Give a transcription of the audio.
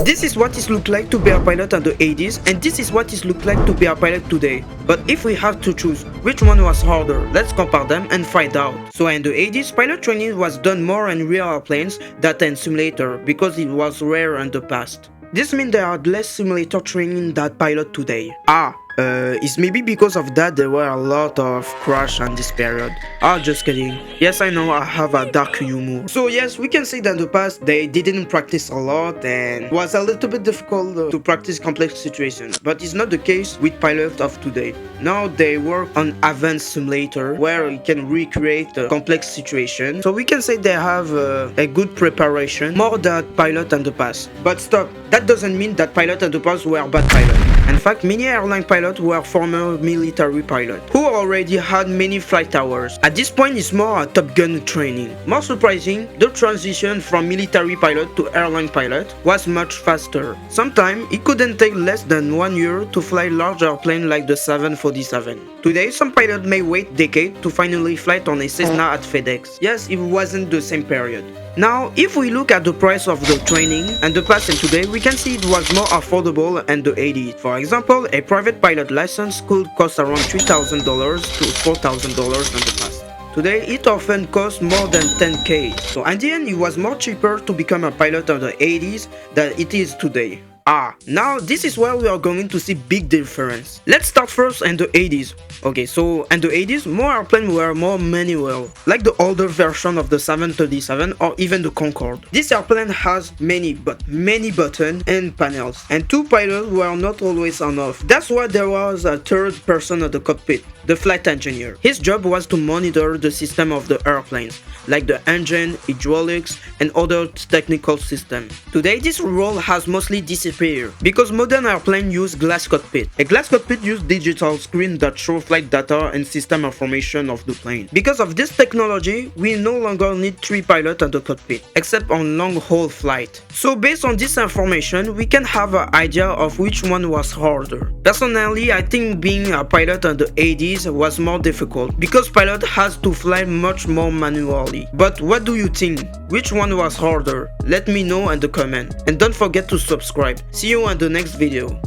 This is what it looked like to be a pilot in the 80s, and this is what it looked like to be a pilot today. But if we have to choose which one was harder, let's compare them and find out. So in the 80s, pilot training was done more in real airplanes than in simulator because it was rare in the past. This means there are less simulator training than pilot today. It's maybe because of that there were a lot of crash on this period. Just kidding. Yes, I know I have a dark humor. So yes, we can say that in the past they didn't practice a lot and it was a little bit difficult to practice complex situations. But it's not the case with pilots of today. Now they work on advanced simulator where you can recreate a complex situation. So we can say they have a good preparation, more than pilot in the past. But stop, that doesn't mean that pilots in the past were bad pilots. In fact, many airline pilots were former military pilots who already had many flight hours. At this point, it's more a Top Gun training. More surprising, the transition from military pilot to airline pilot was much faster. Sometimes, it couldn't take less than 1 year to fly large airplanes like the 747. Today, some pilots may wait decades to finally fly on a Cessna at FedEx. Yes, it wasn't the same period. Now, if we look at the price of the training and the past and today, we can see it was more affordable in the 80s. For example, a private pilot license could cost around $3,000 to $4,000 in the past. Today, it often costs more than $10,000. So in the end, it was more cheaper to become a pilot in the 80s than it is today. Now this is where we are going to see big difference. Let's start first in the 80s. Okay, so in the 80s, more airplanes were more manual, like the older version of the 737 or even the Concorde. This airplane has many buttons and panels, and two pilots were not always enough. That's why there was a third person at the cockpit, the flight engineer. His job was to monitor the system of the airplanes, like the engine, hydraulics, and other technical systems. Today, this role has mostly disappeared because modern airplanes use glass cockpit. A glass cockpit uses digital screens that show flight data and system information of the plane. Because of this technology, we no longer need 3 pilots at the cockpit, except on long-haul flight. So based on this information, we can have an idea of which one was harder. Personally, I think being a pilot in the 80s was more difficult because pilot has to fly much more manually. But what do you think? Which one was harder? Let me know in the comment. And don't forget to subscribe. See you in the next video.